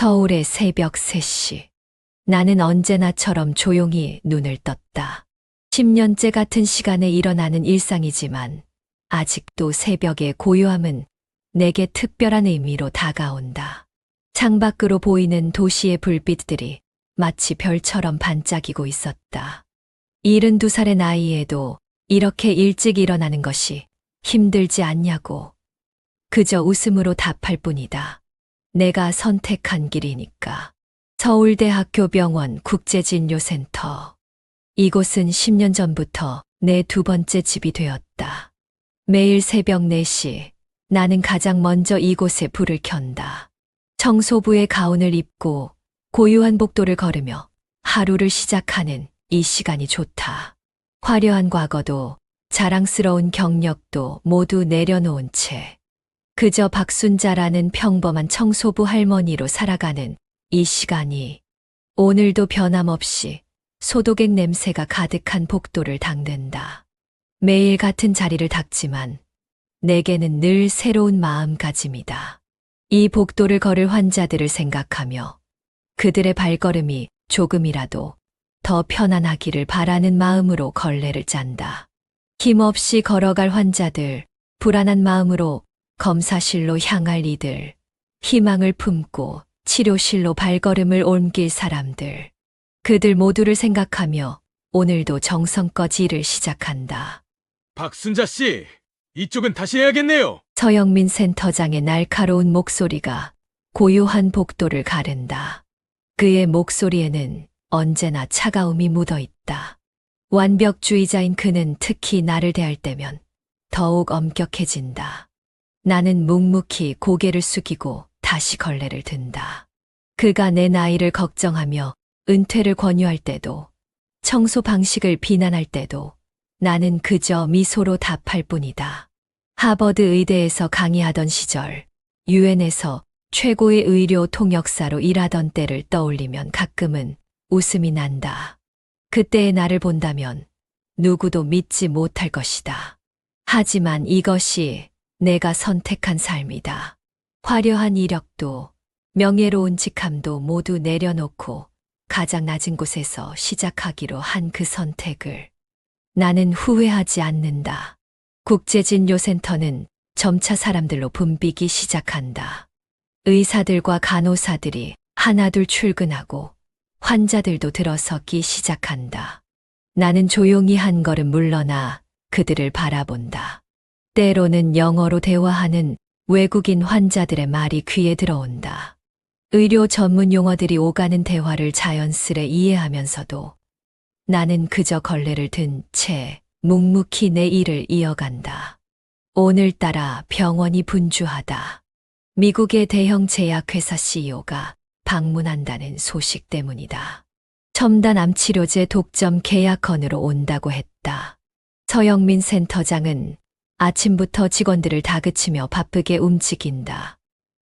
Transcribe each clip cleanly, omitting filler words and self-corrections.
서울의 새벽 3시. 나는 언제나처럼 조용히 눈을 떴다. 10년째 같은 시간에 일어나는 일상이지만 아직도 새벽의 고요함은 내게 특별한 의미로 다가온다. 창밖으로 보이는 도시의 불빛들이 마치 별처럼 반짝이고 있었다. 72살의 나이에도 이렇게 일찍 일어나는 것이 힘들지 않냐고 그저 웃음으로 답할 뿐이다. 내가 선택한 길이니까. 서울대학교 병원 국제진료센터. 이곳은 10년 전부터 내 두 번째 집이 되었다. 매일 새벽 4시 나는 가장 먼저 이곳에 불을 켠다. 청소부의 가운을 입고 고요한 복도를 걸으며 하루를 시작하는 이 시간이 좋다. 화려한 과거도 자랑스러운 경력도 모두 내려놓은 채 그저 박순자라는 평범한 청소부 할머니로 살아가는 이 시간이 오늘도 변함없이 소독액 냄새가 가득한 복도를 닦는다. 매일 같은 자리를 닦지만 내게는 늘 새로운 마음가짐이다. 이 복도를 걸을 환자들을 생각하며 그들의 발걸음이 조금이라도 더 편안하기를 바라는 마음으로 걸레를 짠다. 힘없이 걸어갈 환자들, 불안한 마음으로 검사실로 향할 이들, 희망을 품고 치료실로 발걸음을 옮길 사람들. 그들 모두를 생각하며 오늘도 정성껏 일을 시작한다. 박순자 씨, 이쪽은 다시 해야겠네요. 서영민 센터장의 날카로운 목소리가 고요한 복도를 가른다. 그의 목소리에는 언제나 차가움이 묻어 있다. 완벽주의자인 그는 특히 나를 대할 때면 더욱 엄격해진다. 나는 묵묵히 고개를 숙이고 다시 걸레를 든다. 그가 내 나이를 걱정하며 은퇴를 권유할 때도, 청소 방식을 비난할 때도 나는 그저 미소로 답할 뿐이다. 하버드 의대에서 강의하던 시절, 유엔에서 최고의 의료 통역사로 일하던 때를 떠올리면 가끔은 웃음이 난다. 그때의 나를 본다면 누구도 믿지 못할 것이다. 하지만 이것이 내가 선택한 삶이다. 화려한 이력도 명예로운 직함도 모두 내려놓고 가장 낮은 곳에서 시작하기로 한 그 선택을 나는 후회하지 않는다. 국제진료센터는 점차 사람들로 붐비기 시작한다. 의사들과 간호사들이 하나둘 출근하고 환자들도 들어서기 시작한다. 나는 조용히 한 걸음 물러나 그들을 바라본다. 때로는 영어로 대화하는 외국인 환자들의 말이 귀에 들어온다. 의료 전문 용어들이 오가는 대화를 자연스레 이해하면서도 나는 그저 걸레를 든 채 묵묵히 내 일을 이어간다. 오늘따라 병원이 분주하다. 미국의 대형 제약회사 CEO가 방문한다는 소식 때문이다. 첨단 암치료제 독점 계약 건으로 온다고 했다. 서영민 센터장은 아침부터 직원들을 다그치며 바쁘게 움직인다.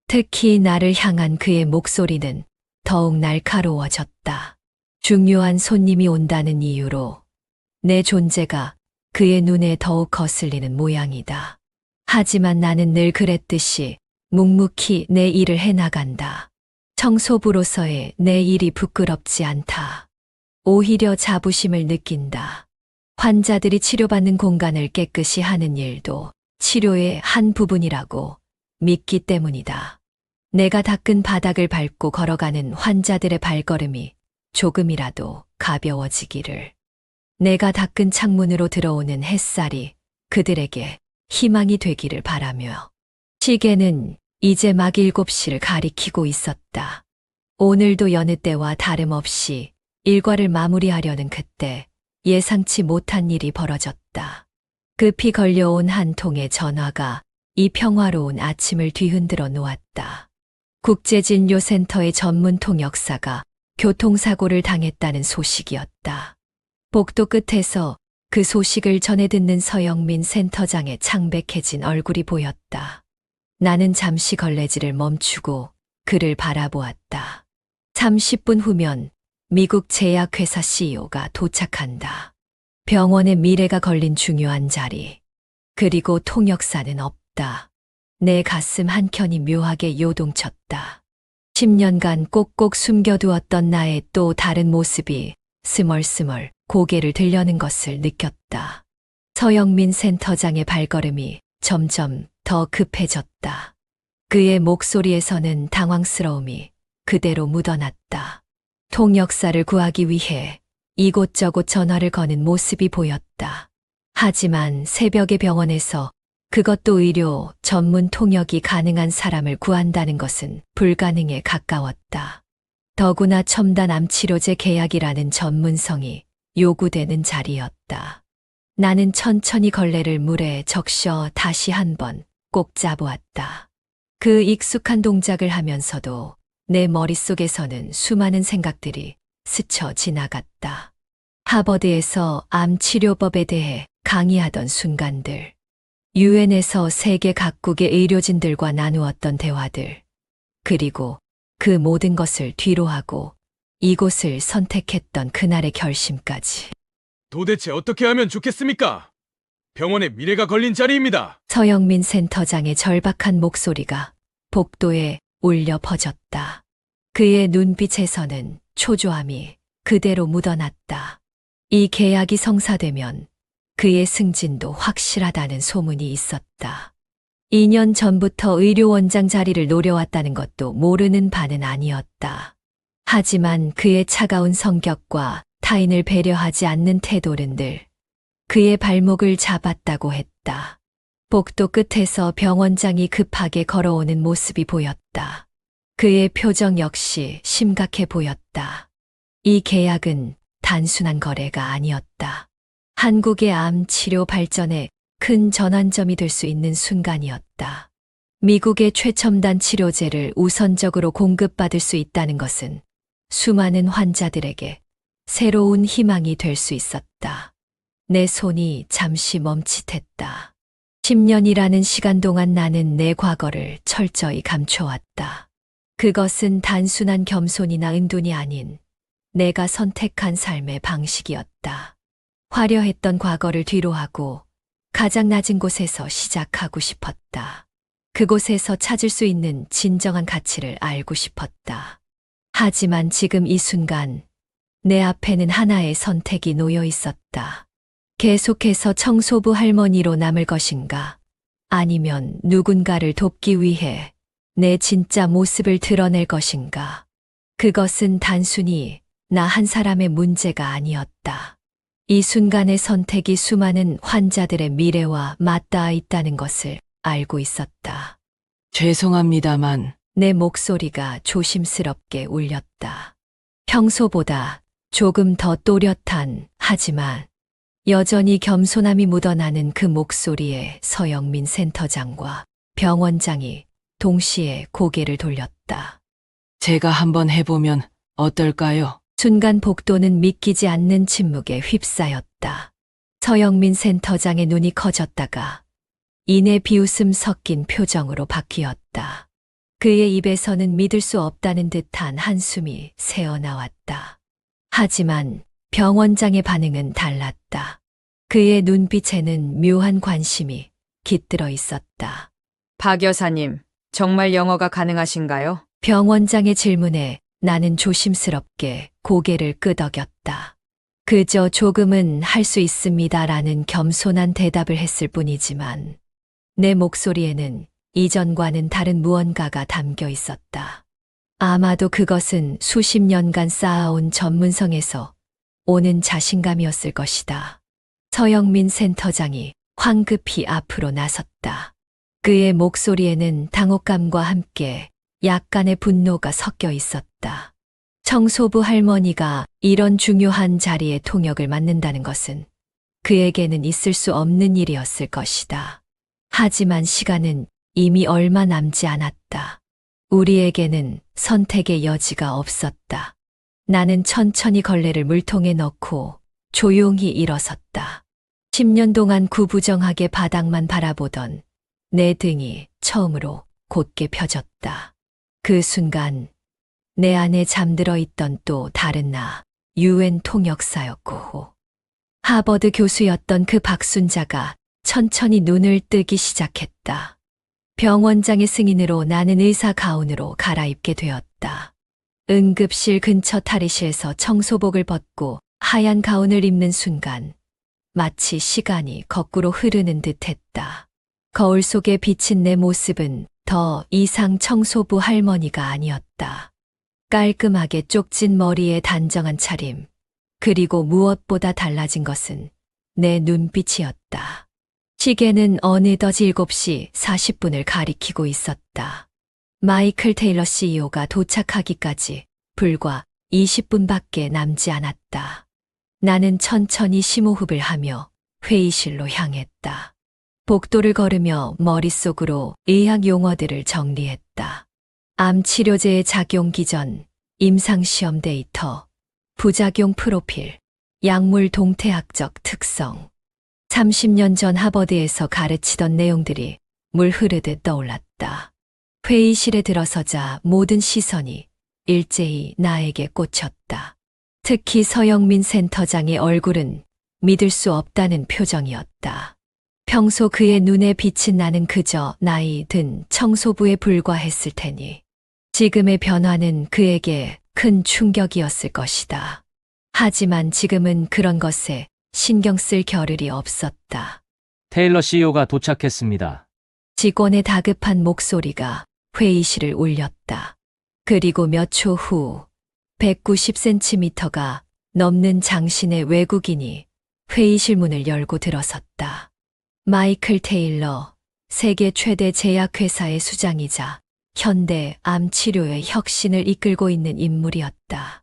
특히 나를 향한 그의 목소리는 더욱 날카로워졌다. 중요한 손님이 온다는 이유로 내 존재가 그의 눈에 더욱 거슬리는 모양이다. 하지만 나는 늘 그랬듯이 묵묵히 내 일을 해나간다. 청소부로서의 내 일이 부끄럽지 않다. 오히려 자부심을 느낀다. 환자들이 치료받는 공간을 깨끗이 하는 일도 치료의 한 부분이라고 믿기 때문이다. 내가 닦은 바닥을 밟고 걸어가는 환자들의 발걸음이 조금이라도 가벼워지기를. 내가 닦은 창문으로 들어오는 햇살이 그들에게 희망이 되기를 바라며. 시계는 이제 막 7시를 가리키고 있었다. 오늘도 여느 때와 다름없이 일과를 마무리하려는 그때 예상치 못한 일이 벌어졌다. 급히 걸려온 한 통의 전화가 이 평화로운 아침을 뒤흔들어 놓았다. 국제진료센터의 전문 통역사가 교통사고를 당했다는 소식이었다. 복도 끝에서 그 소식을 전해 듣는 서영민 센터장의 창백해진 얼굴이 보였다. 나는 잠시 걸레질을 멈추고 그를 바라보았다. 30분 후면 미국 제약회사 CEO가 도착한다. 병원의 미래가 걸린 중요한 자리. 그리고 통역사는 없다. 내 가슴 한켠이 묘하게 요동쳤다. 10년간 꼭꼭 숨겨두었던 나의 또 다른 모습이 스멀스멀 고개를 들려는 것을 느꼈다. 서영민 센터장의 발걸음이 점점 더 급해졌다. 그의 목소리에서는 당황스러움이 그대로 묻어났다. 통역사를 구하기 위해 이곳저곳 전화를 거는 모습이 보였다. 하지만 새벽에 병원에서 그것도 의료 전문 통역이 가능한 사람을 구한다는 것은 불가능에 가까웠다. 더구나 첨단 암치료제 계약이라는 전문성이 요구되는 자리였다. 나는 천천히 걸레를 물에 적셔 다시 한번 꼭 짜보았다. 그 익숙한 동작을 하면서도 내 머릿속에서는 수많은 생각들이 스쳐 지나갔다. 하버드에서 암 치료법에 대해 강의하던 순간들, 유엔에서 세계 각국의 의료진들과 나누었던 대화들, 그리고 그 모든 것을 뒤로하고 이곳을 선택했던 그날의 결심까지. 도대체 어떻게 하면 좋겠습니까? 병원의 미래가 걸린 자리입니다. 서영민 센터장의 절박한 목소리가 복도에 울려 퍼졌다. 그의 눈빛에서는 초조함이 그대로 묻어났다. 이 계약이 성사되면 그의 승진도 확실하다는 소문이 있었다. 2년 전부터 의료원장 자리를 노려왔다는 것도 모르는 바는 아니었다. 하지만 그의 차가운 성격과 타인을 배려하지 않는 태도는 늘 그의 발목을 잡았다고 했다. 복도 끝에서 병원장이 급하게 걸어오는 모습이 보였다. 그의 표정 역시 심각해 보였다. 이 계약은 단순한 거래가 아니었다. 한국의 암 치료 발전에 큰 전환점이 될 수 있는 순간이었다. 미국의 최첨단 치료제를 우선적으로 공급받을 수 있다는 것은 수많은 환자들에게 새로운 희망이 될 수 있었다. 내 손이 잠시 멈칫했다. 10년이라는 시간 동안 나는 내 과거를 철저히 감춰왔다. 그것은 단순한 겸손이나 은둔이 아닌 내가 선택한 삶의 방식이었다. 화려했던 과거를 뒤로하고 가장 낮은 곳에서 시작하고 싶었다. 그곳에서 찾을 수 있는 진정한 가치를 알고 싶었다. 하지만 지금 이 순간 내 앞에는 하나의 선택이 놓여 있었다. 계속해서 청소부 할머니로 남을 것인가? 아니면 누군가를 돕기 위해 내 진짜 모습을 드러낼 것인가? 그것은 단순히 나 한 사람의 문제가 아니었다. 이 순간의 선택이 수많은 환자들의 미래와 맞닿아 있다는 것을 알고 있었다. 죄송합니다만 내 목소리가 조심스럽게 울렸다. 평소보다 조금 더 또렷한, 하지만 여전히 겸손함이 묻어나는 그 목소리에 서영민 센터장과 병원장이 동시에 고개를 돌렸다. 제가 한번 해보면 어떨까요? 순간 복도는 믿기지 않는 침묵에 휩싸였다. 서영민 센터장의 눈이 커졌다가 이내 비웃음 섞인 표정으로 바뀌었다. 그의 입에서는 믿을 수 없다는 듯한 한숨이 새어나왔다. 하지만 병원장의 반응은 달랐다. 그의 눈빛에는 묘한 관심이 깃들어 있었다. 박 여사님, 정말 영어가 가능하신가요? 병원장의 질문에 나는 조심스럽게 고개를 끄덕였다. 그저 조금은 할 수 있습니다라는 겸손한 대답을 했을 뿐이지만 내 목소리에는 이전과는 다른 무언가가 담겨 있었다. 아마도 그것은 수십 년간 쌓아온 전문성에서 오는 자신감이었을 것이다. 서영민 센터장이 황급히 앞으로 나섰다. 그의 목소리에는 당혹감과 함께 약간의 분노가 섞여 있었다. 청소부 할머니가 이런 중요한 자리에 통역을 맡는다는 것은 그에게는 있을 수 없는 일이었을 것이다. 하지만 시간은 이미 얼마 남지 않았다. 우리에게는 선택의 여지가 없었다. 나는 천천히 걸레를 물통에 넣고 조용히 일어섰다. 10년 동안 구부정하게 바닥만 바라보던 내 등이 처음으로 곧게 펴졌다. 그 순간 내 안에 잠들어 있던 또 다른 나, 유엔 통역사였고 하버드 교수였던 그 박순자가 천천히 눈을 뜨기 시작했다. 병원장의 승인으로 나는 의사 가운으로 갈아입게 되었다. 있었다. 응급실 근처 탈의실에서 청소복을 벗고 하얀 가운을 입는 순간 마치 시간이 거꾸로 흐르는 듯했다. 거울 속에 비친 내 모습은 더 이상 청소부 할머니가 아니었다. 깔끔하게 쪽진 머리에 단정한 차림, 그리고 무엇보다 달라진 것은 내 눈빛이었다. 시계는 어느덧 7시 40분을 가리키고 있었다. 마이클 테일러 CEO가 도착하기까지 불과 20분밖에 남지 않았다. 나는 천천히 심호흡을 하며 회의실로 향했다. 복도를 걸으며 머릿속으로 의학 용어들을 정리했다. 암 치료제의 작용 기전, 임상시험 데이터, 부작용 프로필, 약물 동태학적 특성. 30년 전 하버드에서 가르치던 내용들이 물 흐르듯 떠올랐다. 회의실에 들어서자 모든 시선이 일제히 나에게 꽂혔다. 특히 서영민 센터장의 얼굴은 믿을 수 없다는 표정이었다. 평소 그의 눈에 빛이 나는 그저 나이 든 청소부에 불과했을 테니 지금의 변화는 그에게 큰 충격이었을 것이다. 하지만 지금은 그런 것에 신경 쓸 겨를이 없었다. 테일러 CEO가 도착했습니다. 직원의 다급한 목소리가 회의실을 울렸다. 그리고 몇 초 후 190cm가 넘는 장신의 외국인이 회의실 문을 열고 들어섰다. 마이클 테일러, 세계 최대 제약회사의 수장이자 현대 암 치료의 혁신을 이끌고 있는 인물이었다.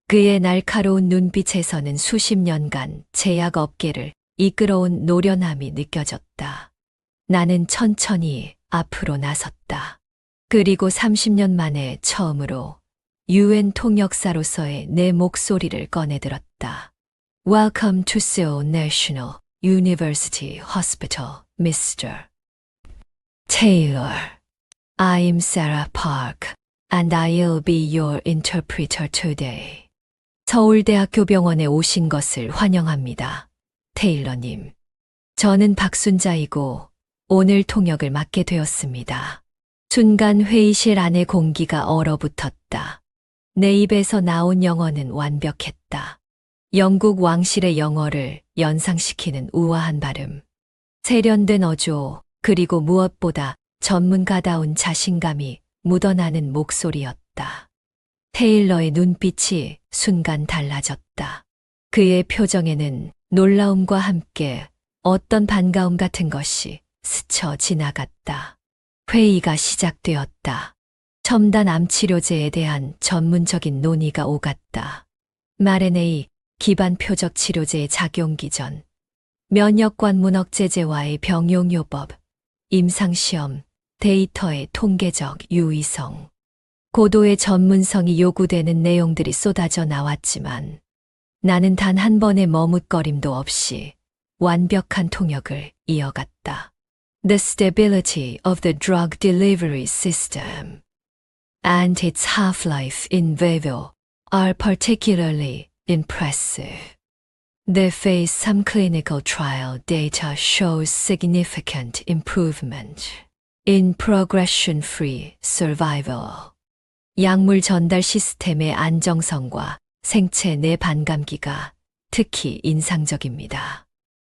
그의 날카로운 눈빛에서는 수십 년간 제약업계를 이끌어온 노련함이 느껴졌다. 나는 천천히 앞으로 나섰다. 그리고 30년 만에 처음으로 UN 통역사로서의 내 목소리를 꺼내들었다. Welcome to Seoul National University Hospital, Mr. Taylor. I'm Sarah Park, and I'll be your interpreter today. 서울대학교 병원에 오신 것을 환영합니다. 테일러님. 저는 박순자이고 오늘 통역을 맡게 되었습니다. 순간 회의실 안의 공기가 얼어붙었다. 내 입에서 나온 영어는 완벽했다. 영국 왕실의 영어를 연상시키는 우아한 발음. 세련된 어조, 그리고 무엇보다 전문가다운 자신감이 묻어나는 목소리였다. 테일러의 눈빛이 순간 달라졌다. 그의 표정에는 놀라움과 함께 어떤 반가움 같은 것이 스쳐 지나갔다. 회의가 시작되었다. 첨단 암 치료제에 대한 전문적인 논의가 오갔다. mRNA 기반 표적 치료제의 작용 기전, 면역관문 억제제와의 병용요법, 임상시험, 데이터의 통계적 유의성. 고도의 전문성이 요구되는 내용들이 쏟아져 나왔지만 나는 단 한 번의 머뭇거림도 없이 완벽한 통역을 이어갔다. The stability of the drug delivery system and its half-life in vivo are particularly impressive. The phase 3 clinical trial data shows significant improvement in progression-free survival. 약물 전달 시스템의 안정성과 생체 내 반감기가 특히 인상적입니다.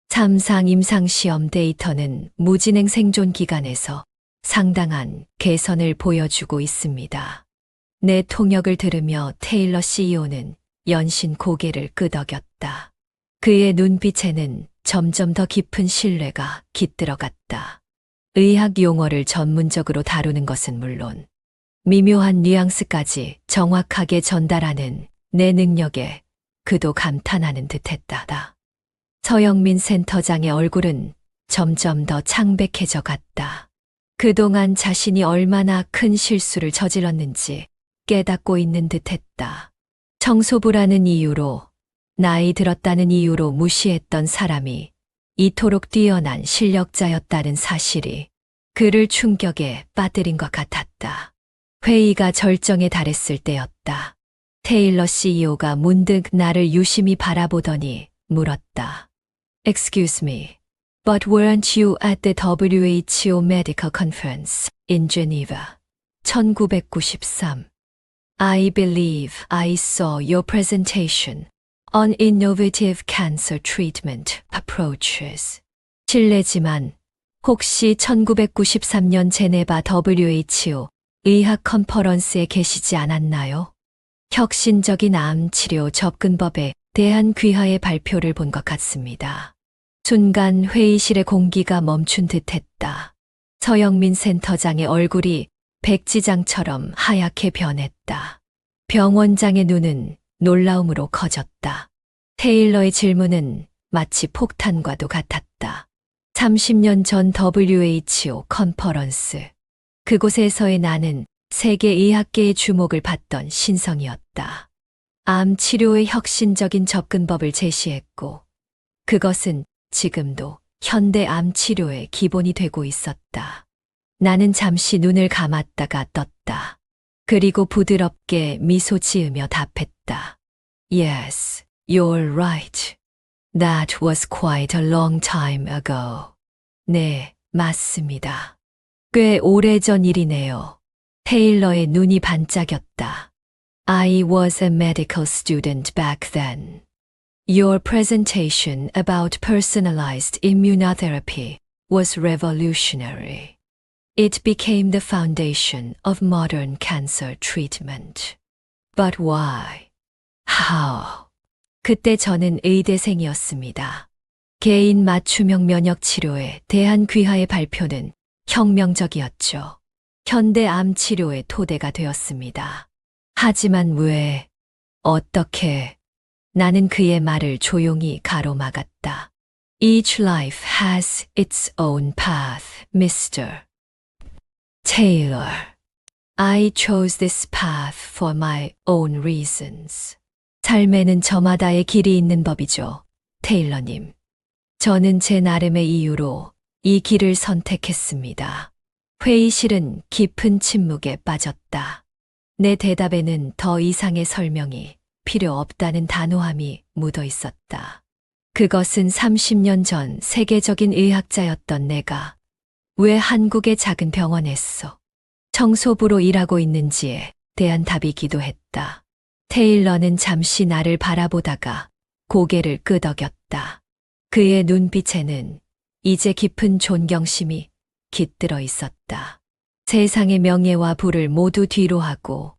3상 임상시험 데이터는 무진행 생존 기간에서 상당한 개선을 보여주고 있습니다. 내 통역을 들으며 테일러 CEO는 연신 고개를 끄덕였다. 그의 눈빛에는 점점 더 깊은 신뢰가 깃들어갔다. 의학 용어를 전문적으로 다루는 것은 물론 미묘한 뉘앙스까지 정확하게 전달하는 내 능력에 그도 감탄하는 듯했다. 서영민 센터장의 얼굴은 점점 더 창백해져 갔다. 그동안 자신이 얼마나 큰 실수를 저질렀는지 깨닫고 있는 듯했다. 청소부라는 이유로, 나이 들었다는 이유로 무시했던 사람이 이토록 뛰어난 실력자였다는 사실이 그를 충격에 빠뜨린 것 같았다. 회의가 절정에 달했을 때였다. 테일러 CEO가 문득 나를 유심히 바라보더니 물었다. Excuse me, but weren't you at the WHO Medical Conference in Geneva? 1993. I believe I saw your presentation on innovative cancer treatment approaches. 실례지만 혹시 1993년 제네바 WHO 의학 컨퍼런스에 계시지 않았나요? 혁신적인 암 치료 접근법에 대한 귀하의 발표를 본 것 같습니다. 순간 회의실의 공기가 멈춘 듯 했다. 서영민 센터장의 얼굴이 백지장처럼 하얗게 변했다. 병원장의 눈은 놀라움으로 커졌다. 테일러의 질문은 마치 폭탄과도 같았다. 30년 전 WHO 컨퍼런스. 그곳에서의 나는 세계 의학계의 주목을 받던 신성이었다. 암 치료의 혁신적인 접근법을 제시했고, 그것은 지금도 현대 암 치료의 기본이 되고 있었다. 나는 잠시 눈을 감았다가 떴다. 그리고 부드럽게 미소 지으며 답했다. Yes, you're right. That was quite a long time ago. 네, 맞습니다. 꽤 오래전 일이네요. 테일러의 눈이 반짝였다. I was a medical student back then. Your presentation about personalized immunotherapy was revolutionary. It became the foundation of modern cancer treatment. But why? How? 그때 저는 의대생이었습니다. 개인 맞춤형 면역 치료에 대한 귀하의 발표는 혁명적이었죠. 현대 암 치료의 토대가 되었습니다. 하지만 왜, 어떻게, 나는 그의 말을 조용히 가로막았다. Each life has its own path, Mr. Taylor. I chose this path for my own reasons. 삶에는 저마다의 길이 있는 법이죠, 테일러님. 저는 제 나름의 이유로 이 길을 선택했습니다. 회의실은 깊은 침묵에 빠졌다. 내 대답에는 더 이상의 설명이 필요 없다는 단호함이 묻어 있었다. 그것은 30년 전 세계적인 의학자였던 내가 왜 한국의 작은 병원에서 청소부로 일하고 있는지에 대한 답이기도 했다. 테일러는 잠시 나를 바라보다가 고개를 끄덕였다. 그의 눈빛에는 이제 깊은 존경심이 깃들어 있었다. 세상의 명예와 부를 모두 뒤로하고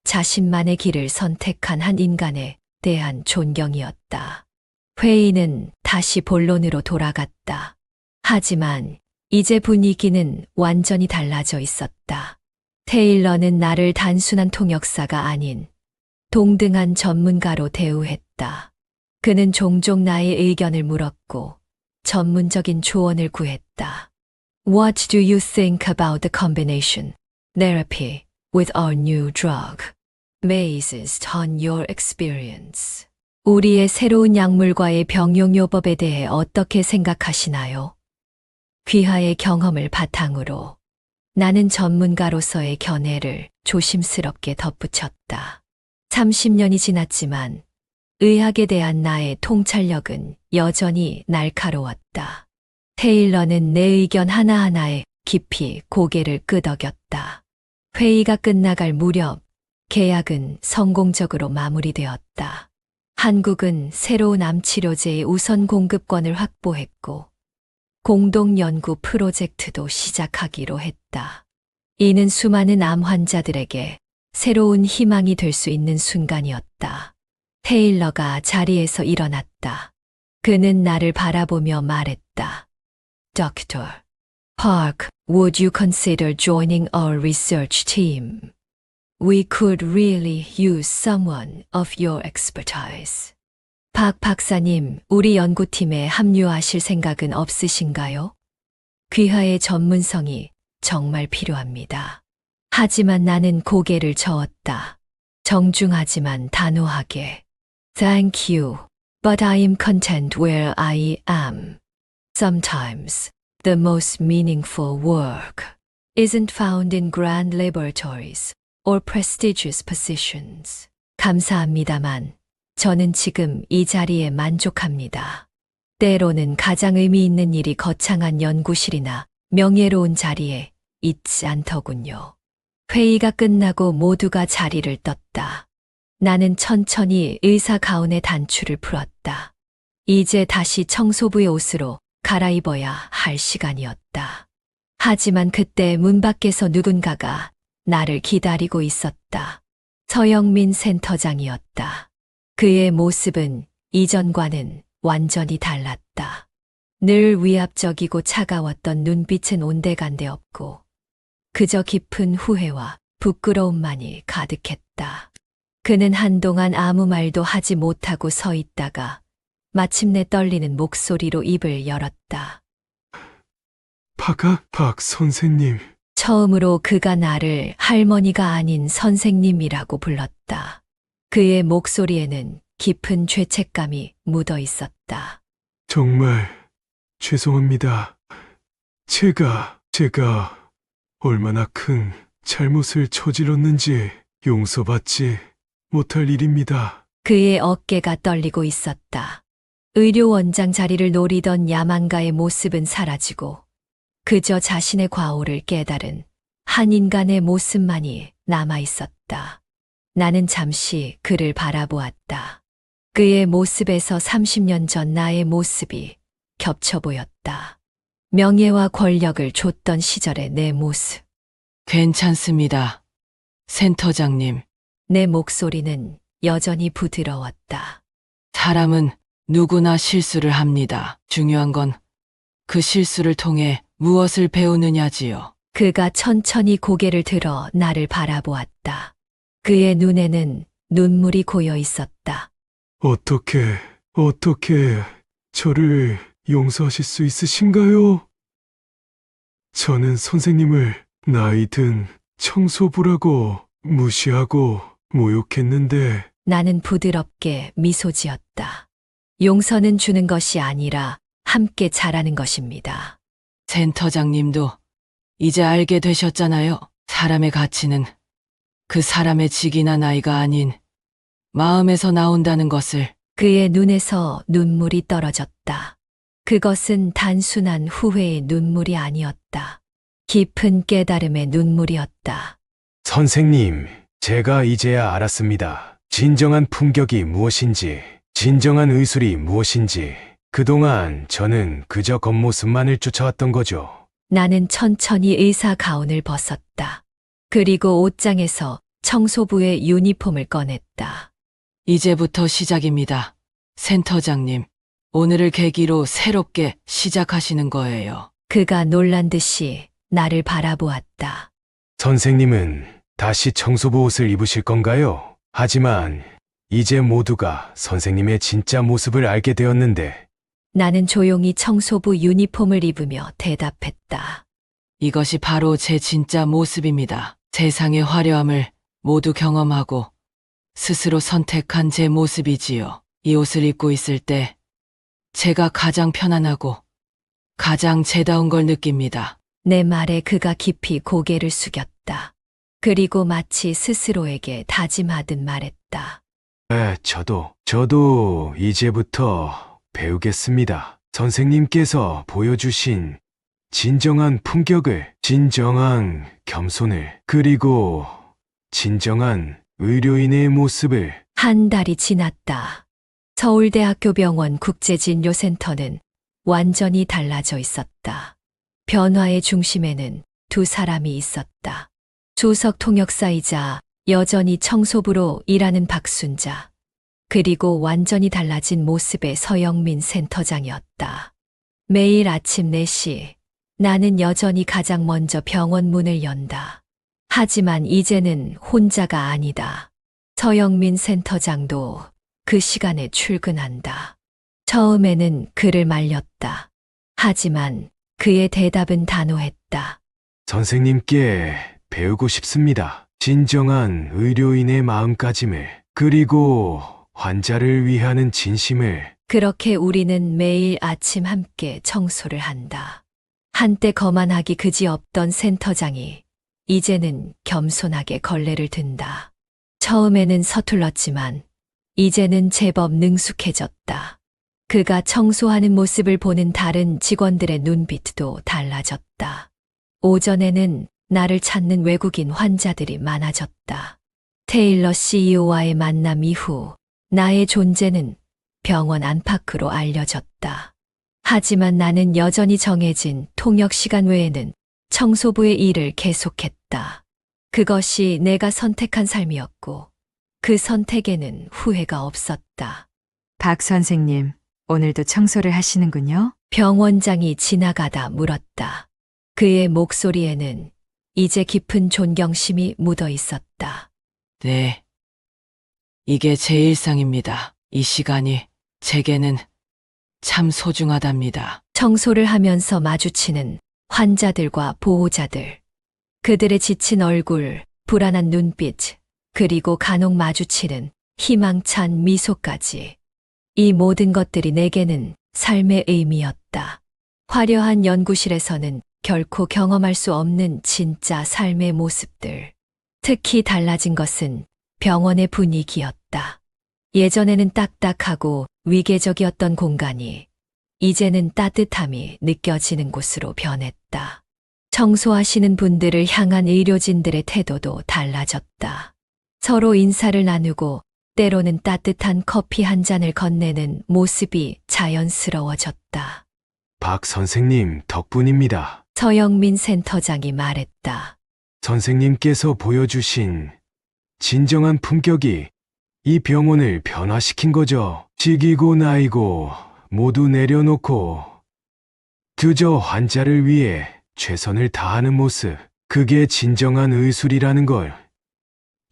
자신만의 길을 선택한 한 인간에 대한 존경이었다. 회의는 다시 본론으로 돌아갔다. 하지만 이제 분위기는 완전히 달라져 있었다. 테일러는 나를 단순한 통역사가 아닌 동등한 전문가로 대우했다. 그는 종종 나의 의견을 물었고 전문적인 조언을 구했다. What do you think about the combination therapy with our new drug? Based on your experience. 우리의 새로운 약물과의 병용요법에 대해 어떻게 생각하시나요? 귀하의 경험을 바탕으로 나는 전문가로서의 견해를 조심스럽게 덧붙였다. 30년이 지났지만 의학에 대한 나의 통찰력은 여전히 날카로웠다. 테일러는 내 의견 하나하나에 깊이 고개를 끄덕였다. 회의가 끝나갈 무렵 계약은 성공적으로 마무리되었다. 한국은 새로운 암 치료제의 우선 공급권을 확보했고 공동 연구 프로젝트도 시작하기로 했다. 이는 수많은 암 환자들에게 새로운 희망이 될 수 있는 순간이었다. 테일러가 자리에서 일어났다. 그는 나를 바라보며 말했다. Dr. Park, would you consider joining our research team? We could really use someone of your expertise. 박 박사님, 우리 연구팀에 합류하실 생각은 없으신가요? 귀하의 전문성이 정말 필요합니다. 하지만 나는 고개를 저었다. 정중하지만 단호하게. Thank you, but I am content where I am. Sometimes, the most meaningful work isn't found in grand laboratories or prestigious positions. 감사합니다만, 저는 지금 이 자리에 만족합니다. 때로는 가장 의미 있는 일이 거창한 연구실이나 명예로운 자리에 있지 않더군요. 회의가 끝나고 모두가 자리를 떴다. 나는 천천히 의사 가운의 단추를 풀었다. 이제 다시 청소부의 옷으로 갈아입어야 할 시간이었다. 하지만 그때 문 밖에서 누군가가 나를 기다리고 있었다. 서영민 센터장이었다. 그의 모습은 이전과는 완전히 달랐다. 늘 위압적이고 차가웠던 눈빛은 온데간데 없고 그저 깊은 후회와 부끄러움만이 가득했다. 그는 한동안 아무 말도 하지 못하고 서 있다가 마침내 떨리는 목소리로 입을 열었다. 박 선생님. 처음으로 그가 나를 할머니가 아닌 선생님이라고 불렀다. 그의 목소리에는 깊은 죄책감이 묻어 있었다. 정말 죄송합니다. 제가 얼마나 큰 잘못을 저질렀는지 용서받지 못할 일입니다. 그의 어깨가 떨리고 있었다. 의료원장 자리를 노리던 야망가의 모습은 사라지고 그저 자신의 과오를 깨달은 한 인간의 모습만이 남아 있었다. 나는 잠시 그를 바라보았다. 그의 모습에서 30년 전 나의 모습이 겹쳐 보였다. 명예와 권력을 줬던 시절의 내 모습. 괜찮습니다. 센터장님, 내 목소리는 여전히 부드러웠다. 사람은 누구나 실수를 합니다. 중요한 건 그 실수를 통해 무엇을 배우느냐지요. 그가 천천히 고개를 들어 나를 바라보았다. 그의 눈에는 눈물이 고여 있었다. 어떻게 저를 용서하실 수 있으신가요? 저는 선생님을 나이 든 청소부라고 무시하고 모욕했는데 나는 부드럽게 미소 지었다. 용서는 주는 것이 아니라 함께 자라는 것입니다. 센터장님도 이제 알게 되셨잖아요. 사람의 가치는 그 사람의 직이나 나이가 아닌 마음에서 나온다는 것을. 그의 눈에서 눈물이 떨어졌다. 그것은 단순한 후회의 눈물이 아니었다. 깊은 깨달음의 눈물이었다. 선생님, 제가 이제야 알았습니다. 진정한 품격이 무엇인지, 진정한 의술이 무엇인지, 그동안 저는 그저 겉모습만을 쫓아왔던 거죠. 나는 천천히 의사 가운을 벗었다. 그리고 옷장에서 청소부의 유니폼을 꺼냈다. 이제부터 시작입니다. 센터장님, 오늘을 계기로 새롭게 시작하시는 거예요. 그가 놀란 듯이 나를 바라보았다. 선생님은 다시 청소부 옷을 입으실 건가요? 하지만 이제 모두가 선생님의 진짜 모습을 알게 되었는데, 나는 조용히 청소부 유니폼을 입으며 대답했다. 이것이 바로 제 진짜 모습입니다. 세상의 화려함을 모두 경험하고 스스로 선택한 제 모습이지요. 이 옷을 입고 있을 때 제가 가장 편안하고 가장 제다운 걸 느낍니다. 내 말에 그가 깊이 고개를 숙였다. 그리고 마치 스스로에게 다짐하듯 말했다. 저도 이제부터 배우겠습니다. 선생님께서 보여주신 진정한 품격을, 진정한 겸손을, 그리고 진정한 의료인의 모습을. 한 달이 지났다. 서울대학교 병원 국제진료센터는 완전히 달라져 있었다. 변화의 중심에는 두 사람이 있었다. 수석 통역사이자 여전히 청소부로 일하는 박순자, 그리고 완전히 달라진 모습의 서영민 센터장이었다. 매일 아침 4시, 나는 여전히 가장 먼저 병원 문을 연다. 하지만 이제는 혼자가 아니다. 서영민 센터장도 그 시간에 출근한다. 처음에는 그를 말렸다. 하지만 그의 대답은 단호했다. 선생님께 배우고 싶습니다. 진정한 의료인의 마음가짐을, 그리고 환자를 위하는 진심을. 그렇게 우리는 매일 아침 함께 청소를 한다. 한때 거만하기 그지없던 센터장이 이제는 겸손하게 걸레를 든다. 처음에는 서툴렀지만 이제는 제법 능숙해졌다. 그가 청소하는 모습을 보는 다른 직원들의 눈빛도 달라졌다. 오전에는 나를 찾는 외국인 환자들이 많아졌다. 테일러 CEO와의 만남 이후 나의 존재는 병원 안팎으로 알려졌다. 하지만 나는 여전히 정해진 통역 시간 외에는 청소부의 일을 계속했다. 그것이 내가 선택한 삶이었고 그 선택에는 후회가 없었다. 박 선생님, 오늘도 청소를 하시는군요. 병원장이 지나가다 물었다. 그의 목소리에는 이제 깊은 존경심이 묻어 있었다. 네. 이게 제 일상입니다. 이 시간이 제게는 참 소중하답니다. 청소를 하면서 마주치는 환자들과 보호자들. 그들의 지친 얼굴, 불안한 눈빛, 그리고 간혹 마주치는 희망찬 미소까지. 이 모든 것들이 내게는 삶의 의미였다. 화려한 연구실에서는 결코 경험할 수 없는 진짜 삶의 모습들. 특히 달라진 것은 병원의 분위기였다. 예전에는 딱딱하고 위계적이었던 공간이 이제는 따뜻함이 느껴지는 곳으로 변했다. 청소하시는 분들을 향한 의료진들의 태도도 달라졌다. 서로 인사를 나누고 때로는 따뜻한 커피 한 잔을 건네는 모습이 자연스러워졌다. 박 선생님 덕분입니다. 서영민 센터장이 말했다. 선생님께서 보여주신 진정한 품격이 이 병원을 변화시킨 거죠. 직이고 나이고 모두 내려놓고 그저 환자를 위해 최선을 다하는 모습, 그게 진정한 의술이라는 걸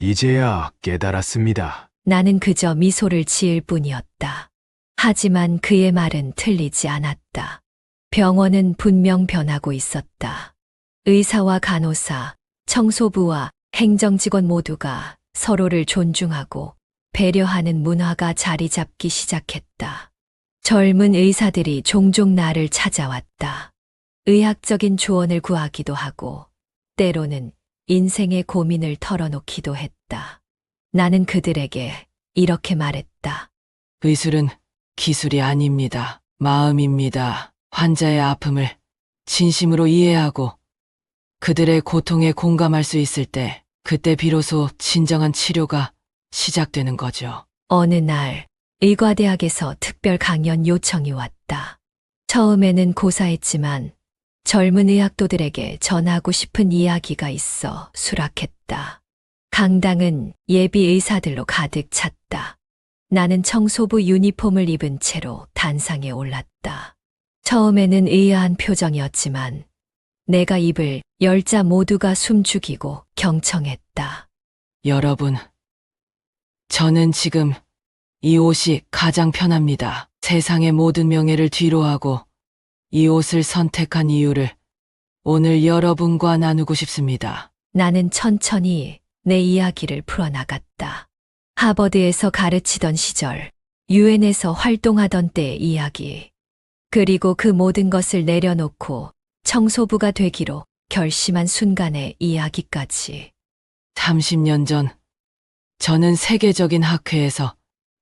이제야 깨달았습니다. 나는 그저 미소를 지을 뿐이었다. 하지만 그의 말은 틀리지 않았다. 병원은 분명 변하고 있었다. 의사와 간호사, 청소부와 행정직원 모두가 서로를 존중하고 배려하는 문화가 자리 잡기 시작했다. 젊은 의사들이 종종 나를 찾아왔다. 의학적인 조언을 구하기도 하고, 때로는 인생의 고민을 털어놓기도 했다. 나는 그들에게 이렇게 말했다. 의술은 기술이 아닙니다. 마음입니다. 환자의 아픔을 진심으로 이해하고 그들의 고통에 공감할 수 있을 때, 그때 비로소 진정한 치료가 시작되는 거죠. 어느 날 의과대학에서 특별 강연 요청이 왔다. 처음에는 고사했지만 젊은 의학도들에게 전하고 싶은 이야기가 있어 수락했다. 강당은 예비 의사들로 가득 찼다. 나는 청소부 유니폼을 입은 채로 단상에 올랐다. 처음에는 의아한 표정이었지만 내가 입을 열자 모두가 숨죽이고 경청했다. 여러분, 저는 지금 이 옷이 가장 편합니다. 세상의 모든 명예를 뒤로하고 이 옷을 선택한 이유를 오늘 여러분과 나누고 싶습니다. 나는 천천히 내 이야기를 풀어나갔다. 하버드에서 가르치던 시절, 유엔에서 활동하던 때의 이야기, 그리고 그 모든 것을 내려놓고 청소부가 되기로 결심한 순간의 이야기까지. 30년 전, 저는 세계적인 학회에서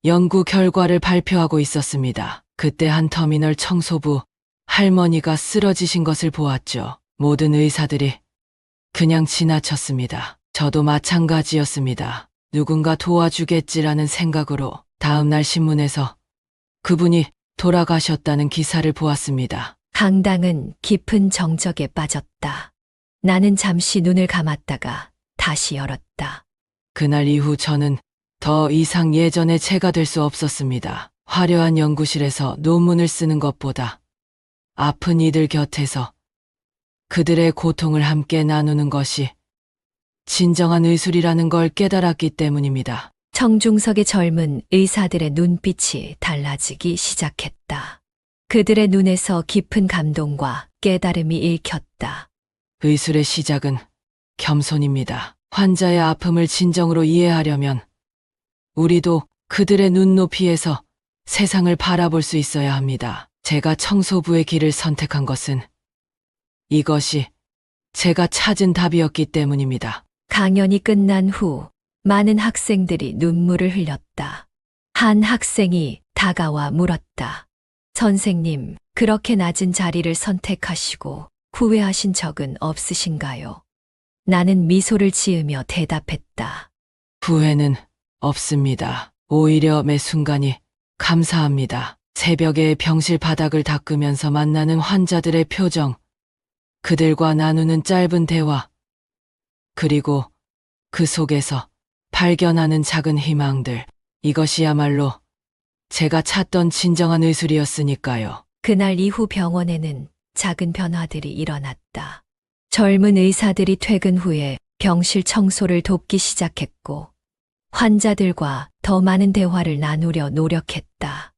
연구 결과를 발표하고 있었습니다. 그때 한 터미널 청소부 할머니가 쓰러지신 것을 보았죠. 모든 의사들이 그냥 지나쳤습니다. 저도 마찬가지였습니다. 누군가 도와주겠지라는 생각으로 다음날 신문에서 그분이 돌아가셨다는 기사를 보았습니다. 강당은 깊은 정적에 빠졌다. 나는 잠시 눈을 감았다가 다시 열었다. 그날 이후 저는 더 이상 예전의 제가 될 수 없었습니다. 화려한 연구실에서 논문을 쓰는 것보다 아픈 이들 곁에서 그들의 고통을 함께 나누는 것이 진정한 의술이라는 걸 깨달았기 때문입니다. 청중석의 젊은 의사들의 눈빛이 달라지기 시작했다. 그들의 눈에서 깊은 감동과 깨달음이 읽혔다. 의술의 시작은 겸손입니다. 환자의 아픔을 진정으로 이해하려면 우리도 그들의 눈높이에서 세상을 바라볼 수 있어야 합니다. 제가 청소부의 길을 선택한 것은 이것이 제가 찾은 답이었기 때문입니다. 강연이 끝난 후 많은 학생들이 눈물을 흘렸다. 한 학생이 다가와 물었다. 선생님, 그렇게 낮은 자리를 선택하시고 후회하신 적은 없으신가요? 나는 미소를 지으며 대답했다. 후회는 없습니다. 오히려 매 순간이 감사합니다. 새벽에 병실 바닥을 닦으면서 만나는 환자들의 표정, 그들과 나누는 짧은 대화, 그리고 그 속에서 발견하는 작은 희망들, 이것이야말로 제가 찾던 진정한 의술이었으니까요. 그날 이후 병원에는 작은 변화들이 일어났다. 젊은 의사들이 퇴근 후에 병실 청소를 돕기 시작했고, 환자들과 더 많은 대화를 나누려 노력했다.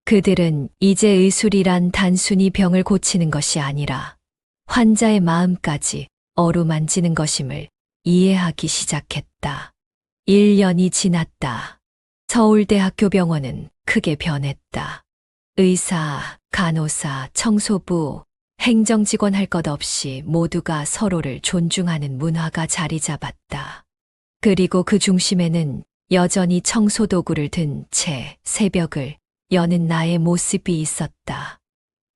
그들은 이제 의술이란 단순히 병을 고치는 것이 아니라 환자의 마음까지 어루만지는 것임을 이해하기 시작했다. 1년이 지났다. 서울대학교 병원은 크게 변했다. 의사, 간호사, 청소부, 행정직원 할 것 없이 모두가 서로를 존중하는 문화가 자리 잡았다. 그리고 그 중심에는 여전히 청소도구를 든 채 새벽을 여는 나의 모습이 있었다.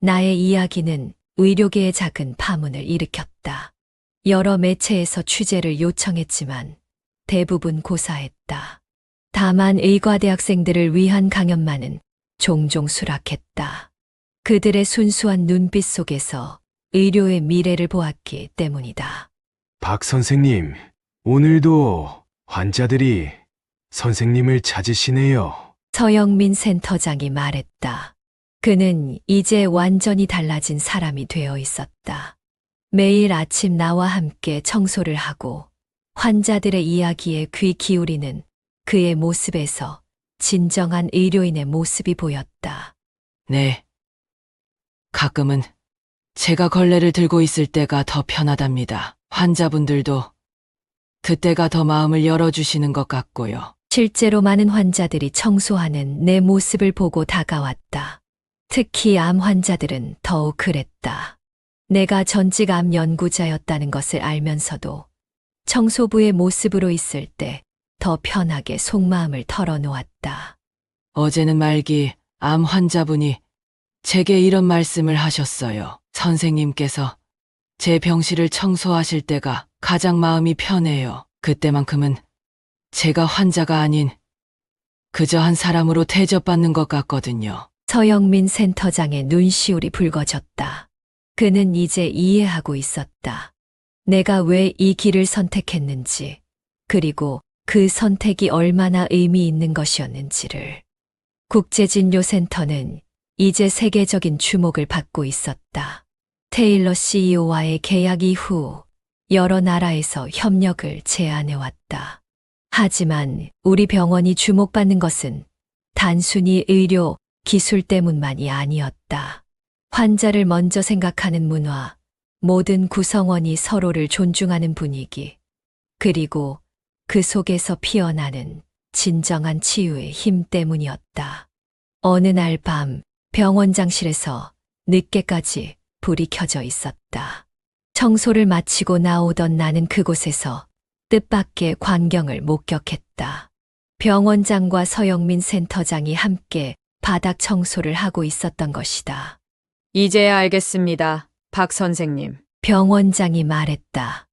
나의 이야기는 의료계의 작은 파문을 일으켰다. 여러 매체에서 취재를 요청했지만 대부분 고사했다. 다만 의과대학생들을 위한 강연만은 종종 수락했다. 그들의 순수한 눈빛 속에서 의료의 미래를 보았기 때문이다. 박 선생님, 오늘도 환자들이 선생님을 찾으시네요. 서영민 센터장이 말했다. 그는 이제 완전히 달라진 사람이 되어 있었다. 매일 아침 나와 함께 청소를 하고 환자들의 이야기에 귀 기울이는 그의 모습에서 진정한 의료인의 모습이 보였다. 네. 가끔은 제가 걸레를 들고 있을 때가 더 편하답니다. 환자분들도 그때가 더 마음을 열어주시는 것 같고요. 실제로 많은 환자들이 청소하는 내 모습을 보고 다가왔다. 특히 암 환자들은 더욱 그랬다. 내가 전직 암 연구자였다는 것을 알면서도 청소부의 모습으로 있을 때 더 편하게 속마음을 털어놓았다. 어제는 말기 암 환자분이 제게 이런 말씀을 하셨어요. 선생님께서 제 병실을 청소하실 때가 가장 마음이 편해요. 그때만큼은 제가 환자가 아닌 그저 한 사람으로 대접받는 것 같거든요. 서영민 센터장의 눈시울이 붉어졌다. 그는 이제 이해하고 있었다. 내가 왜 이 길을 선택했는지, 그리고 그 선택이 얼마나 의미 있는 것이었는지를. 국제진료센터는 이제 세계적인 주목을 받고 있었다. 테일러 CEO와의 계약 이후 여러 나라에서 협력을 제안해왔다. 하지만 우리 병원이 주목받는 것은 단순히 의료, 기술 때문만이 아니었다. 환자를 먼저 생각하는 문화, 모든 구성원이 서로를 존중하는 분위기, 그리고 그 속에서 피어나는 진정한 치유의 힘 때문이었다. 어느 날 밤 병원장실에서 늦게까지 불이 켜져 있었다. 청소를 마치고 나오던 나는 그곳에서 뜻밖의 광경을 목격했다. 병원장과 서영민 센터장이 함께 바닥 청소를 하고 있었던 것이다. 이제야 알겠습니다. 박 선생님. 병원장이 말했다.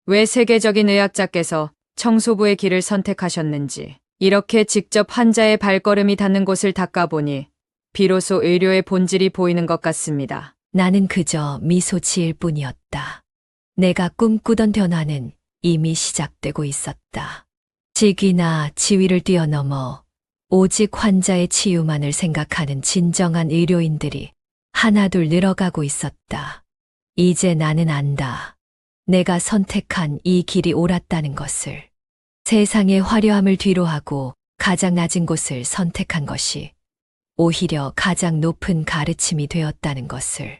왜 세계적인 의학자께서 청소부의 길을 선택하셨는지. 이렇게 직접 환자의 발걸음이 닿는 곳을 닦아보니 비로소 의료의 본질이 보이는 것 같습니다. 나는 그저 미소 지을 뿐이었다. 내가 꿈꾸던 변화는 이미 시작되고 있었다. 직위나 지위를 뛰어넘어 오직 환자의 치유만을 생각하는 진정한 의료인들이 하나둘 늘어가고 있었다. 이제 나는 안다. 내가 선택한 이 길이 옳았다는 것을. 세상의 화려함을 뒤로하고 가장 낮은 곳을 선택한 것이 오히려 가장 높은 가르침이 되었다는 것을.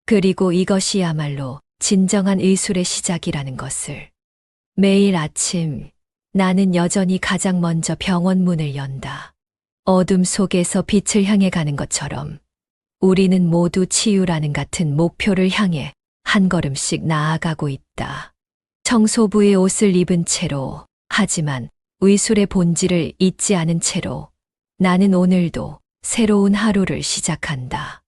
그리고 이것이야말로 진정한 의술의 시작이라는 것을. 매일 아침 나는 여전히 가장 먼저 병원 문을 연다. 어둠 속에서 빛을 향해 가는 것처럼 우리는 모두 치유라는 같은 목표를 향해 한 걸음씩 나아가고 있다. 청소부의 옷을 입은 채로, 하지만 의술의 본질을 잊지 않은 채로 나는 오늘도 새로운 하루를 시작한다.